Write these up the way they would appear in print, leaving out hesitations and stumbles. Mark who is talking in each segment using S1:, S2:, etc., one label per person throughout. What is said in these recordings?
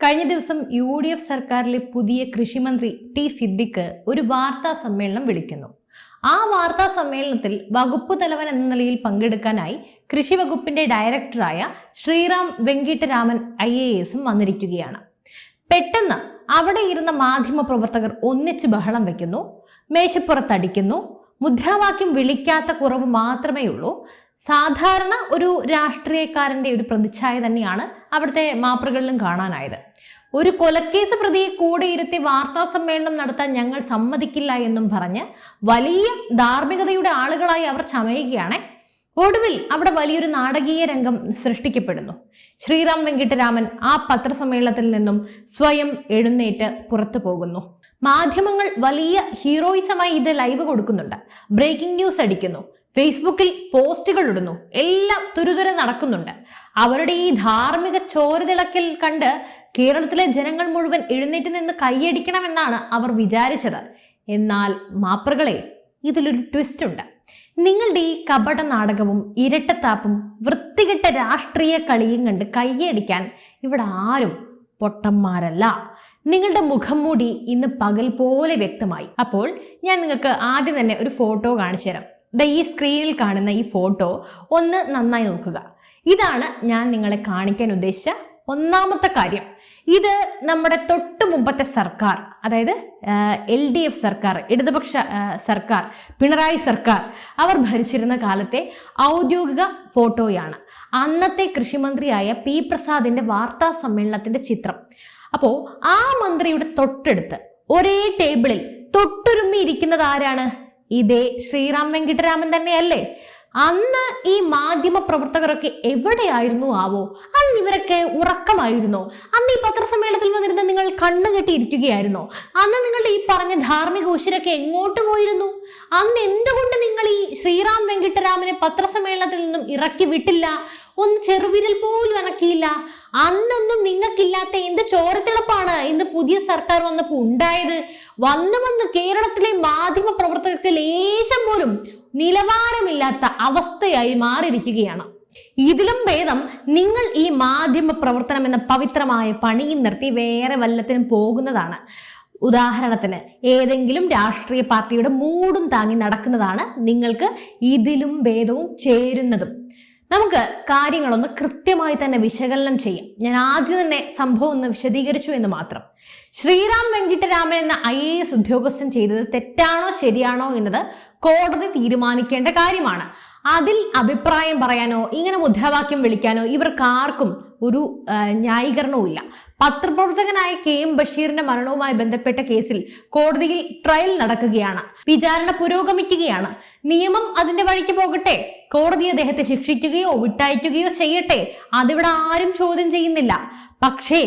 S1: കഴിഞ്ഞ ദിവസം UDF സർക്കാരിലെ പുതിയ കൃഷിമന്ത്രി ടി സിദ്ദിഖ് ഒരു വാർത്താ സമ്മേളനം വിളിക്കുന്നു. ആ വാർത്താ സമ്മേളനത്തിൽ വകുപ്പ് തലവൻ എന്ന നിലയിൽ പങ്കെടുക്കാനായി കൃഷി വകുപ്പിന്റെ ഡയറക്ടറായ ശ്രീറാം വെങ്കിട്ടരാമൻ IAS വന്നിരിക്കുകയാണ്. പെട്ടെന്ന് അവിടെ ഇരുന്ന മാധ്യമ പ്രവർത്തകർ ഒന്നിച്ച് ബഹളം വെക്കുന്നു, മേശപ്പുറത്തടിക്കുന്നു. മുദ്രാവാക്യം വിളിക്കാത്ത കുറവ് മാത്രമേ ഉള്ളൂ. സാധാരണ ഒരു രാഷ്ട്രീയക്കാരന്റെ ഒരു പ്രതിച്ഛായ തന്നെയാണ് അവിടുത്തെ മാപ്പറുകളിലും കാണാനായത്. ഒരു കൊലക്കേസ് പ്രതിയെ കൂടെ ഇരുത്തി വാർത്താ സമ്മേളനം നടത്താൻ ഞങ്ങൾ സമ്മതിക്കില്ല എന്നും പറഞ്ഞ് വലിയ ധാർമ്മികതയുടെ ആളുകളായി അവർ ചമയുകയാണ്. ഒടുവിൽ അവിടെ വലിയൊരു നാടകീയ രംഗം സൃഷ്ടിക്കപ്പെടുന്നു. ശ്രീറാം വെങ്കിട്ടരാമൻ ആ പത്രസമ്മേളനത്തിൽ നിന്നും സ്വയം എഴുന്നേറ്റ് പുറത്തു പോകുന്നു. മാധ്യമങ്ങൾ വലിയ ഹീറോയിസമായി ഇത് ലൈവ് കൊടുക്കുന്നുണ്ട്, ബ്രേക്കിംഗ് ന്യൂസ് അടിക്കുന്നു, ഫേസ്ബുക്കിൽ പോസ്റ്റുകൾ ഇടുന്നു, എല്ലാം തുരുതുര നടക്കുന്നുണ്ട്. അവരുടെ ഈ ധാർമ്മിക ചോരതിളക്കൽ കണ്ട് കേരളത്തിലെ ജനങ്ങൾ മുഴുവൻ എഴുന്നേറ്റ് നിന്ന് കൈയടിക്കണമെന്നാണ് അവർ വിചാരിച്ചത്. എന്നാൽ മാപ്രകളെ, ഇതിലൊരു ട്വിസ്റ്റ് ഉണ്ട്. നിങ്ങളുടെ ഈ കപട നാടകവും ഇരട്ടത്താപ്പും വൃത്തികെട്ട രാഷ്ട്രീയ കളിയും കണ്ട് കൈയടിക്കാൻ ഇവിടെ ആരും പൊട്ടന്മാരല്ല. നിങ്ങളുടെ മുഖം മൂടി ഇന്ന് പകൽ പോലെ വ്യക്തമായി. അപ്പോൾ ഞാൻ നിങ്ങൾക്ക് ആദ്യം തന്നെ ഒരു ഫോട്ടോ കാണിച്ചു തരാം. ഈ സ്ക്രീനിൽ കാണുന്ന ഈ ഫോട്ടോ ഒന്ന് നന്നായി നോക്കുക. ഇതാണ് ഞാൻ നിങ്ങളെ കാണിക്കാൻ ഉദ്ദേശിച്ച ഒന്നാമത്തെ കാര്യം. ഇത് നമ്മുടെ തൊട്ടു മുമ്പത്തെ സർക്കാർ, അതായത് LDF സർക്കാർ, ഇടതുപക്ഷ സർക്കാർ, പിണറായി സർക്കാർ, അവർ ഭരിച്ചിരുന്ന കാലത്തെ ഔദ്യോഗിക ഫോട്ടോയാണ്. അന്നത്തെ കൃഷിമന്ത്രിയായ P പ്രസാദിന്റെ വാർത്താ സമ്മേളനത്തിന്റെ ചിത്രം. അപ്പോ ആ മന്ത്രിയുടെ തൊട്ടടുത്ത് ഒരേ ടേബിളിൽ തൊട്ടുരുമ്മി ഇരിക്കുന്നത് ആരാണ്? ഇതേ ശ്രീറാം വെങ്കിട്ടരാമൻ തന്നെയല്ലേ? അന്ന് ഈ മാധ്യമ പ്രവർത്തകരൊക്കെ എവിടെയായിരുന്നു ആവോ? അന്ന് ഇവരൊക്കെ ഉറക്കമായിരുന്നോ? അന്ന് ഈ പത്രസമ്മേളനത്തിൽ വന്നിരുന്ന നിങ്ങൾ കണ്ണുകെട്ടിയിരിക്കുകയായിരുന്നോ? അന്ന് നിങ്ങളുടെ ഈ പറഞ്ഞ ധാർമ്മിക ഉശിരൊക്കെ എങ്ങോട്ട് പോയിരുന്നു? അന്ന് എന്തുകൊണ്ട് നിങ്ങൾ ഈ ശ്രീറാം വെങ്കിട്ടരാമനെ പത്രസമ്മേളനത്തിൽ നിന്നും ഇറക്കി വിട്ടില്ല? ഒന്ന് ചെറുവിരൽ പോലും അനക്കിയില്ല. അന്നൊന്നും നിങ്ങൾക്കില്ലാത്ത എന്ത് ചോരത്തിളപ്പാണ് ഇന്ന് പുതിയ സർക്കാർ വന്നപ്പോൾ ഉണ്ടായത്? വന്ന് കേരളത്തിലെ മാധ്യമ പ്രവർത്തകർക്ക് ലേശം പോലും നിലവാരമില്ലാത്ത അവസ്ഥയായി മാറിയിരിക്കുകയാണ്. ഇതിലും ഭേദം നിങ്ങൾ ഈ മാധ്യമ പ്രവർത്തനം എന്ന പവിത്രമായ പണിയും നിർത്തി വേറെ വല്ലത്തിനും പോകുന്നതാണ്. ഉദാഹരണത്തിന് ഏതെങ്കിലും രാഷ്ട്രീയ പാർട്ടിയുടെ മൂടും താങ്ങി നടക്കുന്നതാണ് നിങ്ങൾക്ക് ഇതിലും ഭേദവും ചേരുന്നതും. നമുക്ക് കാര്യങ്ങളൊന്ന് കൃത്യമായി തന്നെ വിശകലനം ചെയ്യാം. ഞാൻ ആദ്യം തന്നെ സംഭവം ഒന്ന് വിശദീകരിച്ചു എന്ന് മാത്രം. ശ്രീറാം വെങ്കിട്ടരാമൻ എന്ന IAS ഉദ്യോഗസ്ഥൻ ചെയ്തത് തെറ്റാണോ ശരിയാണോ എന്നത് കോടതി തീരുമാനിക്കേണ്ട കാര്യമാണ്. അതിൽ അഭിപ്രായം പറയാനോ ഇങ്ങനെ മുദ്രാവാക്യം വിളിക്കാനോ ഇവർക്ക് ആർക്കും ഒരു ന്യായീകരണവും ഇല്ല. പത്രപ്രവർത്തകനായ KM ബഷീറിന്റെ മരണവുമായി ബന്ധപ്പെട്ട കേസിൽ കോടതിയിൽ ട്രയൽ നടക്കുകയാണ്, വിചാരണ പുരോഗമിക്കുകയാണ്. നിയമം അതിന്റെ വഴിക്ക് പോകട്ടെ, കോടതി അദ്ദേഹത്തെ ശിക്ഷിക്കുകയോ വിട്ടയക്കുകയോ ചെയ്യട്ടെ, അതിവിടെ ആരും ചോദ്യം ചെയ്യുന്നില്ല. പക്ഷേ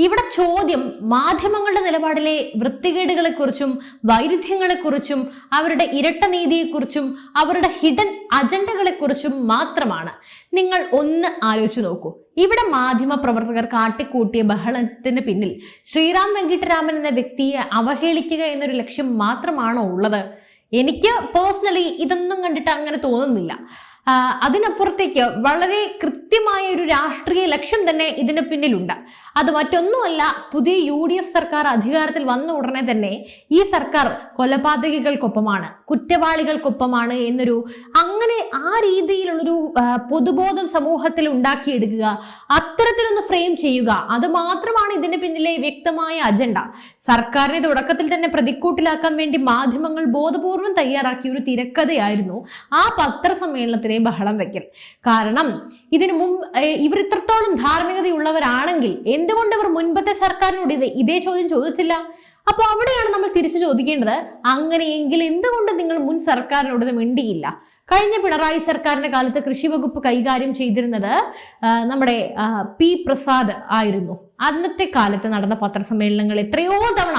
S1: ഇവിടെ ചോദ്യം മാധ്യമങ്ങളുടെ നിലപാടിലെ വൃത്തികേടുകളെക്കുറിച്ചും വൈരുദ്ധ്യങ്ങളെക്കുറിച്ചും അവരുടെ ഇരട്ട നീതിയെക്കുറിച്ചും അവരുടെ ഹിഡൻ അജണ്ടകളെക്കുറിച്ചും മാത്രമാണ്. നിങ്ങൾ ഒന്ന് ആലോചിച്ചു നോക്കൂ. ഇവിടെ മാധ്യമ പ്രവർത്തകർ കാട്ടിക്കൂട്ടിയ ബഹളത്തിന് പിന്നിൽ ശ്രീറാം വെങ്കിട്ടരാമൻ എന്ന വ്യക്തിയെ അവഹേളിക്കുക എന്നൊരു ലക്ഷ്യം മാത്രമാണോ ഉള്ളത്? എനിക്ക് പേഴ്സണലി ഇതൊന്നും കണ്ടിട്ട് അങ്ങനെ തോന്നുന്നില്ല. അതിനപ്പുറത്തേക്ക് വളരെ കൃത്യമായ ഒരു രാഷ്ട്രീയ ലക്ഷ്യം തന്നെ ഇതിന് പിന്നിലുണ്ട്. അത് മറ്റൊന്നുമല്ല, പുതിയ UDF സർക്കാർ അധികാരത്തിൽ വന്ന ഉടനെ തന്നെ ഈ സർക്കാർ കൊലപാതകികൾക്കൊപ്പമാണ്, കുറ്റവാളികൾക്കൊപ്പമാണ് എന്നൊരു അങ്ങനെ ആ രീതിയിലുള്ളൊരു പൊതുബോധം സമൂഹത്തിൽ ഉണ്ടാക്കിയെടുക്കുക, അത്തരത്തിലൊന്ന് ഫ്രെയിം ചെയ്യുക, അത് മാത്രമാണ് ഇതിന് പിന്നിലെ വ്യക്തമായ അജണ്ട. സർക്കാരിനെ തുടക്കത്തിൽ തന്നെ പ്രതിക്കൂട്ടിലാക്കാൻ വേണ്ടി മാധ്യമങ്ങൾ ബോധപൂർവം തയ്യാറാക്കിയ ഒരു തിരക്കഥയായിരുന്നു ആ പത്രസമ്മേളനത്തിലെ ബഹളം വെക്കൽ. കാരണം ഇതിനു മുമ്പ് ഇവർ ഇത്രത്തോളം ധാർമ്മികതയുള്ളവരാണെങ്കിൽ എന്തുകൊണ്ട് ഇവർ മുൻപത്തെ സർക്കാരിനോട് ഇതേ ചോദ്യം ചോദിച്ചില്ല? അപ്പോൾ അവിടെയാണ് നമ്മൾ തിരിച്ചു ചോദിക്കേണ്ടത്, അങ്ങനെയെങ്കിൽ എന്തുകൊണ്ട് നിങ്ങൾ മുൻ സർക്കാരിനോട് ഇത് മിണ്ടിയില്ല? കഴിഞ്ഞ പിണറായി സർക്കാരിന്റെ കാലത്ത് കൃഷി വകുപ്പ് കൈകാര്യം ചെയ്തിരുന്നത് നമ്മുടെ P പ്രസാദ് ആയിരുന്നു. അന്നത്തെ കാലത്ത് നടന്ന പത്രസമ്മേളനങ്ങൾ എത്രയോ തവണ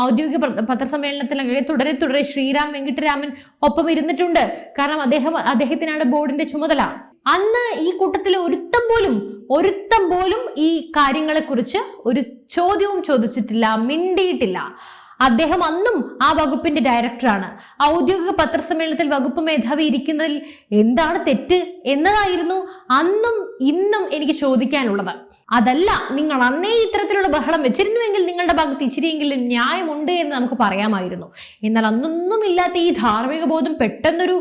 S1: ഔദ്യോഗിക പത്രസമ്മേളനത്തിൽ തുടരെ ശ്രീറാം വെങ്കിട്ടരാമൻ ഒപ്പം ഇരുന്നിട്ടുണ്ട്. കാരണം അദ്ദേഹത്തിനാണ് ബോർഡിന്റെ ചുമതല. അന്ന് ഈ കൂട്ടത്തിലെ ഒരുത്തം പോലും ഈ കാര്യങ്ങളെക്കുറിച്ച് ഒരു ചോദ്യവും ചോദിച്ചിട്ടില്ല, മിണ്ടിയിട്ടില്ല. അദ്ദേഹം അന്നും ആ വകുപ്പിന്റെ ഡയറക്ടറാണ്. ഔദ്യോഗിക പത്രസമ്മേളനത്തിൽ വകുപ്പ് മേധാവി ഇരിക്കുന്നതിൽ എന്താണ് തെറ്റ് എന്നതായിരുന്നു അന്നും ഇന്നും എനിക്ക് ചോദിക്കാനുള്ളത്. അതല്ല, നിങ്ങൾ അന്നേ ഇത്തരത്തിലുള്ള ബഹളം വെച്ചിരുന്നുവെങ്കിൽ നിങ്ങളുടെ ഭാഗത്ത് ഇച്ചിരിയെങ്കിലും ന്യായമുണ്ട് എന്ന് നമുക്ക് പറയാമായിരുന്നു. എന്നാൽ അന്നൊന്നും ഇല്ലാത്ത ഈ ധാർമ്മിക ബോധം പെട്ടെന്നൊരു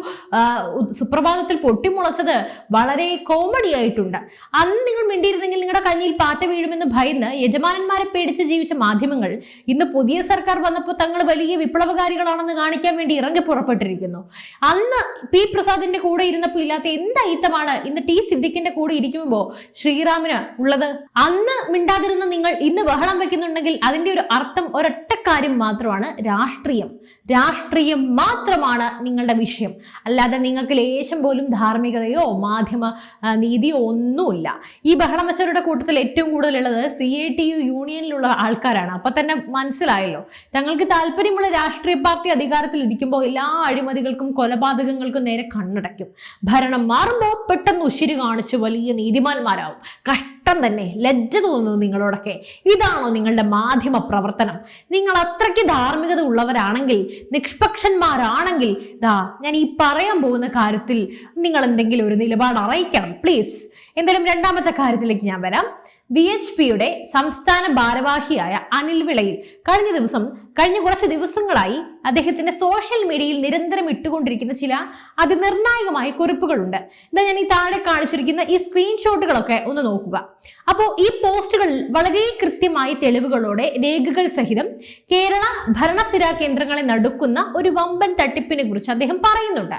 S1: സുപ്രഭാതത്തിൽ പൊട്ടിമുളച്ചത് വളരെ കോമഡി ആയിട്ടുണ്ട്. അന്ന് നിങ്ങൾ മിണ്ടിയിരുന്നെങ്കിൽ നിങ്ങളുടെ കഞ്ഞിയിൽ പാറ്റ വീഴുമെന്ന് ഭയന്ന് യജമാനന്മാരെ പേടിച്ച് ജീവിച്ച മാധ്യമങ്ങൾ ഇന്ന് പുതിയ സർക്കാർ വന്നപ്പോൾ തങ്ങൾ വലിയ വിപ്ലവകാരികളാണെന്ന് കാണിക്കാൻ വേണ്ടി ഇറങ്ങി പുറപ്പെട്ടിരിക്കുന്നു. അന്ന് പി പ്രസാദിന്റെ കൂടെ ഇരുന്നപ്പോൾ ഇല്ലാത്ത എന്ത് അയിത്തമാണ് ഇന്ന് ടി സിദ്ദിഖിന്റെ കൂടെ ഇരിക്കുമ്പോ ശ്രീറാമിന് ഉള്ളത്? അന്ന് മിണ്ടാതിരുന്ന നിങ്ങൾ ഇന്ന് ബഹളം വെക്കുന്നുണ്ടെങ്കിൽ അതിന്റെ ഒരു അർത്ഥം ഒരൊറ്റ കാര്യം മാത്രമാണ്, രാഷ്ട്രീയം മാത്രമാണ് നിങ്ങളുടെ വിഷയം. അല്ലാതെ നിങ്ങൾക്ക് ലേശം പോലും ധാർമ്മികതയോ മാധ്യമ നീതിയോ ഒന്നുമില്ല. ഈ ബഹളം വെച്ചവരുടെ കൂട്ടത്തിൽ ഏറ്റവും കൂടുതലുള്ളത് CITU യൂണിയനിലുള്ള ആൾക്കാരാണ്. അപ്പൊ തന്നെ മനസ്സിലായല്ലോ, തങ്ങൾക്ക് താല്പര്യമുള്ള രാഷ്ട്രീയ പാർട്ടി അധികാരത്തിൽ ഇരിക്കുമ്പോൾ എല്ലാ അഴിമതികൾക്കും കൊലപാതകങ്ങൾക്കും നേരെ കണ്ണടയ്ക്കും. ഭരണം മാറുമ്പോൾ പെട്ടെന്ന് ഉശിരി കാണിച്ച് വലിയ നീതിമാന്മാരാവും. കഷ്ടം തന്നെ, ലജ്ജ തോന്നുന്നു നിങ്ങളോടൊക്കെ. ഇതാണോ നിങ്ങളുടെ മാധ്യമ പ്രവർത്തനം? നിങ്ങൾ അത്രയ്ക്ക് ധാർമ്മികത ഉള്ളവരാണെങ്കിൽ, നിഷ്പക്ഷന്മാരാണെങ്കിൽ, ഞാൻ ഈ പറയാൻ പോകുന്ന കാര്യത്തിൽ നിങ്ങൾ എന്തെങ്കിലും ഒരു നിലപാട് അറിയിക്കണം പ്ലീസ്. എന്തായാലും രണ്ടാമത്തെ കാര്യത്തിലേക്ക് ഞാൻ വരാം. BHPയുടെ സംസ്ഥാന ഭാരവാഹിയായ അനിൽ വിളയിൽ കഴിഞ്ഞ കുറച്ച് ദിവസങ്ങളായി അദ്ദേഹത്തിന്റെ സോഷ്യൽ മീഡിയയിൽ നിരന്തരം ഇട്ടുകൊണ്ടിരിക്കുന്ന ചില അതിനിർണായകമായ കുറിപ്പുകളുണ്ട്. ഇതാ ഞാൻ ഈ താഴെ കാണിച്ചിരിക്കുന്ന ഈ സ്ക്രീൻഷോട്ടുകളൊക്കെ ഒന്ന് നോക്കുക. അപ്പോൾ ഈ പോസ്റ്റുകളിൽ വളരെ കൃത്യമായ തെളിവുകളോടെ രേഖകൾ സഹിതം കേരള ഭരണസിരാ കേന്ദ്രങ്ങളെ നടുക്കുന്ന ഒരു വമ്പൻ തട്ടിപ്പിനെ കുറിച്ച് അദ്ദേഹം പറയുന്നുണ്ട്.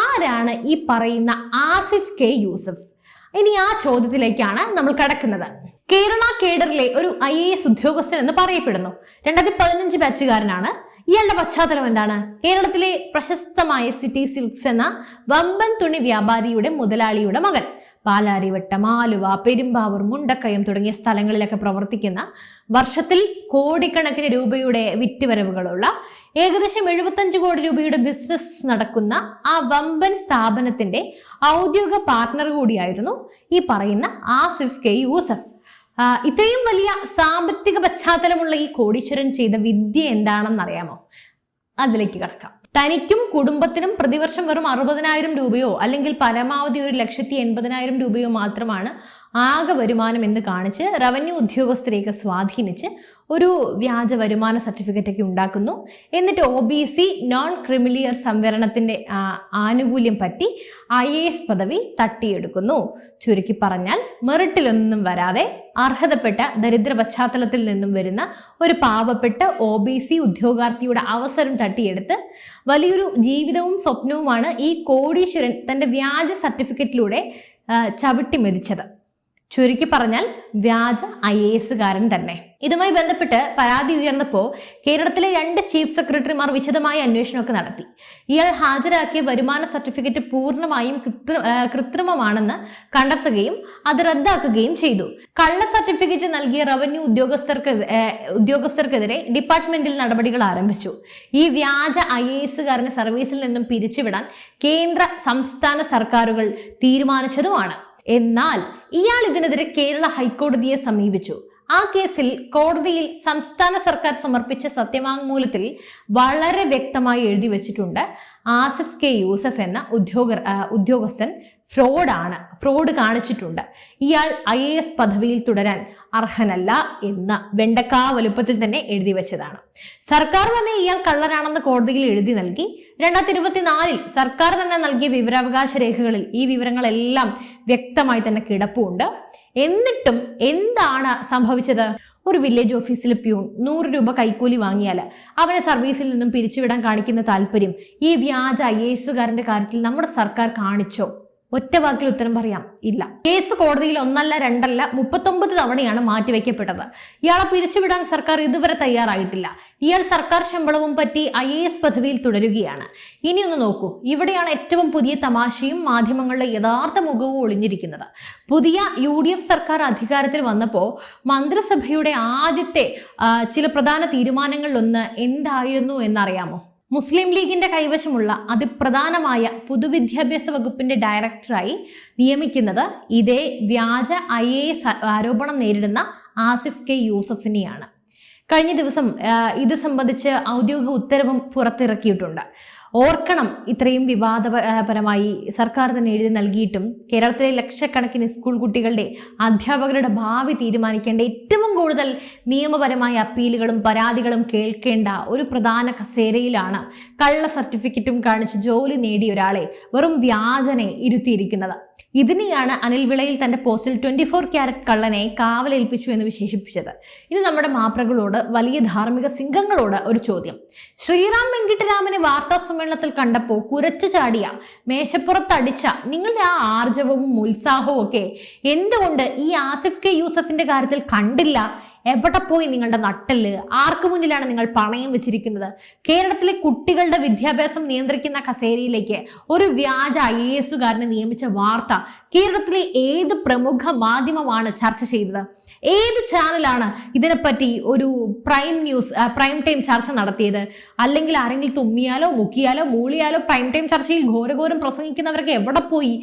S1: ആരാണ് ഈ പറയുന്ന ആസിഫ് K യൂസഫ്? ഇനി ആ ചോദ്യത്തിലേക്കാണ് നമ്മൾ കടക്കുന്നത്. കേരള കേഡറിലെ ഒരു IAS ഉദ്യോഗസ്ഥൻ എന്ന് പറയപ്പെടുന്നു. 2015 ബാച്ചുകാരനാണ്. ഇയാളുടെ പശ്ചാത്തലം എന്താണ്? കേരളത്തിലെ പ്രശസ്തമായ സിറ്റി സിൽക്സ് എന്ന വമ്പൻ തുണി വ്യാപാരിയുടെ മുതലാളിയുടെ മകൻ. പാലാരിവട്ടം, ആലുവ, പെരുമ്പാവൂർ, മുണ്ടക്കയം തുടങ്ങിയ സ്ഥലങ്ങളിലൊക്കെ പ്രവർത്തിക്കുന്ന, വർഷത്തിൽ കോടിക്കണക്കിന് രൂപയുടെ വിറ്റുവരവുകളുള്ള, ഏകദേശം 75 കോടി രൂപയുടെ ബിസിനസ് നടക്കുന്ന ആ വമ്പൻ സ്ഥാപനത്തിന്റെ ഔദ്യോഗിക പാർട്ട്ണർ കൂടിയായിരുന്നു ഈ പറയുന്ന ആസിഫ് K യൂസഫ്. ഇത്രയും വലിയ സാമ്പത്തിക പശ്ചാത്തലമുള്ള ഈ കോടീശ്വരൻ ചെയ്ത വിദ്യ എന്താണെന്ന് അറിയാമോ? അതിലേക്ക് കടക്കാം. തനിക്കും കുടുംബത്തിനും പ്രതിവർഷം വെറും 60,000 രൂപയോ അല്ലെങ്കിൽ പരമാവധി 1,80,000 രൂപയോ മാത്രമാണ് ആകെ വരുമാനം എന്ന് കാണിച്ച് റവന്യൂ ഉദ്യോഗസ്ഥരെയൊക്കെ സ്വാധീനിച്ച് ഒരു വ്യാജ വരുമാന സർട്ടിഫിക്കറ്റ് ഒക്കെ ഉണ്ടാക്കുന്നു. എന്നിട്ട് OBC നോൺ ക്രിമിലിയർ സംവരണത്തിന്റെ ആനുകൂല്യം പറ്റി IAS പദവി തട്ടിയെടുക്കുന്നു. ചുരുക്കി പറഞ്ഞാൽ മെറിറ്റിലൊന്നും വരാതെ അർഹതപ്പെട്ട ദരിദ്ര പശ്ചാത്തലത്തിൽ നിന്നും വരുന്ന ഒരു പാവപ്പെട്ട OBC ഉദ്യോഗാർത്ഥിയുടെ അവസരം തട്ടിയെടുത്ത് വലിയൊരു ജീവിതവും സ്വപ്നവുമാണ് ഈ കോടീശ്വരൻ തന്റെ വ്യാജ സർട്ടിഫിക്കറ്റിലൂടെ ചവിട്ടി മെതിച്ചത്. ചുരുക്കി പറഞ്ഞാൽ വ്യാജ IASകാരൻ തന്നെ. ഇതുമായി ബന്ധപ്പെട്ട് പരാതി ഉയർന്നപ്പോൾ കേരളത്തിലെ 2 ചീഫ് സെക്രട്ടറിമാർ വിശദമായ അന്വേഷണമൊക്കെ നടത്തി. ഇയാൾ ഹാജരാക്കിയ വരുമാന സർട്ടിഫിക്കറ്റ് പൂർണ്ണമായും കൃത്രിമമാണെന്ന് കണ്ടെത്തുകയും അത് റദ്ദാക്കുകയും ചെയ്തു. കള്ള സർട്ടിഫിക്കറ്റ് നൽകിയ റവന്യൂ ഉദ്യോഗസ്ഥർക്കെതിരെ ഡിപ്പാർട്ട്മെന്റിൽ നടപടികൾ ആരംഭിച്ചു. ഈ വ്യാജ IASകാരനെ സർവീസിൽ നിന്നും പിരിച്ചുവിടാൻ കേന്ദ്ര സംസ്ഥാന സർക്കാരുകൾ തീരുമാനിച്ചതുമാണ്. എന്നാൽ ഇയാൾ ഇതിനെതിരെ കേരള ഹൈക്കോടതിയെ സമീപിച്ചു. ആ കേസിൽ കോടതിയിൽ സംസ്ഥാന സർക്കാർ സമർപ്പിച്ച സത്യവാങ്മൂലത്തിൽ വളരെ വ്യക്തമായി എഴുതി വെച്ചിട്ടുണ്ട്, ആസിഫ് K യൂസഫ് എന്ന ഉദ്യോഗസ്ഥൻ ഫ്രോഡ് കാണിച്ചിട്ടുണ്ട്. ഇയാൾ IAS പദവിയിൽ തുടരാൻ അർഹനല്ല എന്ന് വെണ്ടക്കാ വലുപ്പത്തിൽ തന്നെ എഴുതി വെച്ചതാണ്. സർക്കാർ തന്നെ ഇയാൾ കള്ളനാണെന്ന് കോടതിയിൽ എഴുതി നൽകി. 2024 സർക്കാർ തന്നെ നൽകിയ വിവരാവകാശ രേഖകളിൽ ഈ വിവരങ്ങളെല്ലാം വ്യക്തമായി തന്നെ കിടപ്പുണ്ട്. എന്നിട്ടും എന്താണ് സംഭവിച്ചത്? ഒരു വില്ലേജ് ഓഫീസിലെ പ്യൂൺ 100 രൂപ കൈക്കൂലി വാങ്ങിയാൽ അവനെ സർവീസിൽ നിന്നും പിരിച്ചുവിടാൻ കാണിക്കുന്ന താല്പര്യം ഈ വ്യാജ IASകാരന്റെ കാര്യത്തിൽ നമ്മുടെ സർക്കാർ കാണിച്ചോ? ഒറ്റ വാക്കിൽ ഉത്തരം പറയാം, ഇല്ല. കേസ് കോടതിയിൽ 1 അല്ല 2 അല്ല 39 തവണയാണ് മാറ്റിവെക്കപ്പെട്ടത്. ഇയാളെ പിരിച്ചുവിടാൻ സർക്കാർ ഇതുവരെ തയ്യാറായിട്ടില്ല. ഇയാൾ സർക്കാർ ശമ്പളവും പറ്റി IAS പദവിയിൽ തുടരുകയാണ്. ഇനി ഒന്ന് നോക്കൂ, ഇവിടെയാണ് ഏറ്റവും പുതിയ തമാശയും മാധ്യമങ്ങളുടെ യഥാർത്ഥ മുഖവും ഒളിഞ്ഞിരിക്കുന്നത്. പുതിയ UDF സർക്കാർ അധികാരത്തിൽ വന്നപ്പോൾ മന്ത്രിസഭയുടെ ആദ്യത്തെ ചില പ്രധാന തീരുമാനങ്ങളിലൊന്ന് എന്തായിരുന്നു എന്നറിയാമോ? മുസ്ലിം ലീഗിന്റെ കൈവശമുള്ള അതിപ്രധാനമായ പൊതുവിദ്യാഭ്യാസ വകുപ്പിന്റെ ഡയറക്ടറായി നിയമിക്കുന്നത് ഇതേ വ്യാജ IAS ആരോപണം നേരിടുന്ന ആസിഫ് K യൂസഫിനെയാണ്. കഴിഞ്ഞ ദിവസം ഇത് സംബന്ധിച്ച് ഔദ്യോഗിക ഉത്തരവും പുറത്തിറക്കിയിട്ടുണ്ട്. ഓർക്കണം, ഇത്രയും വിവാദപരമായി സർക്കാർ തന്നെ എഴുതി നൽകിയിട്ടും കേരളത്തിലെ ലക്ഷക്കണക്കിന് സ്കൂൾ കുട്ടികളുടെ അധ്യാപകരുടെ ഭാവി തീരുമാനിക്കേണ്ട ഏറ്റവും കൂടുതൽ നിയമപരമായ അപ്പീലുകളും പരാതികളും കേൾക്കേണ്ട ഒരു പ്രധാന കസേരയിലാണ് കള്ള സർട്ടിഫിക്കറ്റും കാണിച്ച് ജോലി നേടിയ ഒരാളെ വെറും വ്യാജനെ ഇരുത്തിയിരിക്കുന്നത്. ഇതിനെയാണ് അനിൽ വിളയിൽ തന്റെ പോസ്റ്റിൽ 24 ക്യാരറ്റ് കള്ളനെ കാവലേൽപ്പിച്ചു എന്ന് വിശേഷിപ്പിച്ചത്. ഇനി നമ്മുടെ മാപ്രകളോട്, വലിയ ധാർമ്മിക സിംഹങ്ങളോട് ഒരു ചോദ്യം. ശ്രീറാം വെങ്കിട്ടരാമനെ വാർത്താ സമ്മേളനത്തിൽ കണ്ടപ്പോൾ കുരച്ചു ചാടിയ, മേശപ്പുറത്തടിച്ച നിങ്ങളുടെ ആ ആർജവവും ഉത്സാഹവും ഒക്കെ എന്തുകൊണ്ട് ഈ ആസിഫ് കെ യൂസഫിന്റെ കാര്യത്തിൽ കണ്ടില്ല? എവിടെ പോയി നിങ്ങളുടെ നട്ടല്? ആർക്ക് മുന്നിലാണ് നിങ്ങൾ പണയം വെച്ചിരിക്കുന്നത്? കേരളത്തിലെ കുട്ടികളുടെ വിദ്യാഭ്യാസം നിയന്ത്രിക്കുന്ന കസേരയിലേക്ക് ഒരു വ്യാജ IAS നിയമിച്ച വാർത്ത കേരളത്തിലെ ഏത് പ്രമുഖ മാധ്യമമാണ് ചർച്ച ചെയ്തത്? ഏത് ചാനലാണ് ഇതിനെപ്പറ്റി ഒരു പ്രൈം ടൈം ചർച്ച നടത്തിയത്? അല്ലെങ്കിൽ ആരെങ്കിലും തുമ്മിയാലോ മുക്കിയാലോ മൂളിയാലോ പ്രൈം ടൈം ചർച്ചയിൽ ഘോരഘോരം പ്രസംഗിക്കുന്നവരൊക്കെ എവിടെ പോയി?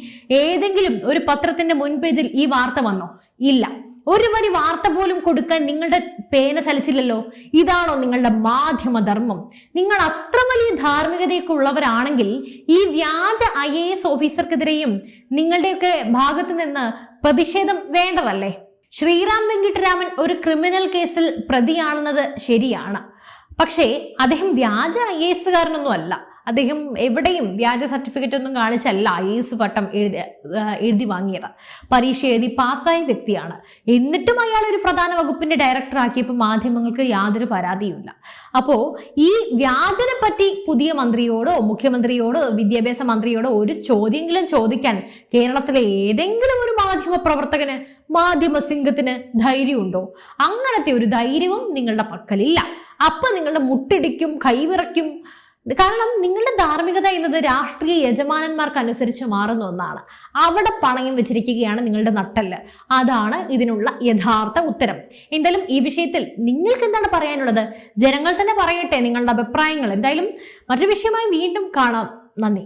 S1: ഏതെങ്കിലും ഒരു പത്രത്തിന്റെ മുൻപേജിൽ ഈ വാർത്ത വന്നോ? ഇല്ല. ഒരു വരി വാർത്ത പോലും കൊടുക്കാൻ നിങ്ങളുടെ പേന ചലിച്ചില്ലല്ലോ. ഇതാണോ നിങ്ങളുടെ മാധ്യമധർമ്മം? നിങ്ങൾ അത്ര വലിയ ധാർമ്മികതയൊക്കെ ഉള്ളവരാണെങ്കിൽ ഈ വ്യാജ IAS ഓഫീസർക്കെതിരെയും നിങ്ങളുടെയൊക്കെ ഭാഗത്ത് നിന്ന് പ്രതിഷേധം വേണ്ടതല്ലേ? ശ്രീറാം വെങ്കിട്ടരാമൻ ഒരു ക്രിമിനൽ കേസിൽ പ്രതിയാണെന്നത് ശരിയാണ്. പക്ഷേ അദ്ദേഹം വ്യാജ IAS അല്ല. അദ്ദേഹം എവിടെയും വ്യാജ സർട്ടിഫിക്കറ്റ് ഒന്നും കാണിച്ചല്ല IAS പട്ടം എഴുതി വാങ്ങിയത്. പരീക്ഷ എഴുതി പാസ്സായ വ്യക്തിയാണ്. എന്നിട്ടും അയാൾ ഒരു പ്രധാന വകുപ്പിന്റെ ഡയറക്ടർ ആക്കിയപ്പോൾ മാധ്യമങ്ങൾക്ക് യാതൊരു പരാതിയുമില്ല. അപ്പോ ഈ വ്യാജനെ പറ്റി പുതിയ മന്ത്രിയോടോ മുഖ്യമന്ത്രിയോടോ വിദ്യാഭ്യാസ മന്ത്രിയോടോ ഒരു ചോദ്യമെങ്കിലും ചോദിക്കാൻ കേരളത്തിലെ ഏതെങ്കിലും ഒരു മാധ്യമ പ്രവർത്തകന്, മാധ്യമ സിംഗത്തിന് ധൈര്യമുണ്ടോ? അങ്ങനത്തെ ഒരു ധൈര്യവും നിങ്ങളുടെ പക്കലില്ല. അപ്പൊ നിങ്ങളുടെ മുട്ടിടിക്കും, കൈവിറയ്ക്കും. കാരണം നിങ്ങളുടെ ധാർമ്മികത എന്നത് രാഷ്ട്രീയ യജമാനന്മാർക്ക് അനുസരിച്ച് മാറുന്ന ഒന്നാണ്. അവിടെ പണയം വെച്ചിരിക്കുകയാണ് നിങ്ങളുടെ നട്ടല്. അതാണ് ഇതിനുള്ള യഥാർത്ഥ ഉത്തരം. എന്തായാലും ഈ വിഷയത്തിൽ നിങ്ങൾക്ക് എന്താണ് പറയാനുള്ളത്? ജനങ്ങൾ തന്നെ പറയട്ടെ നിങ്ങളുടെ അഭിപ്രായങ്ങൾ. എന്തായാലും മറ്റൊരു വിഷയമായി വീണ്ടും കാണാം. നന്ദി.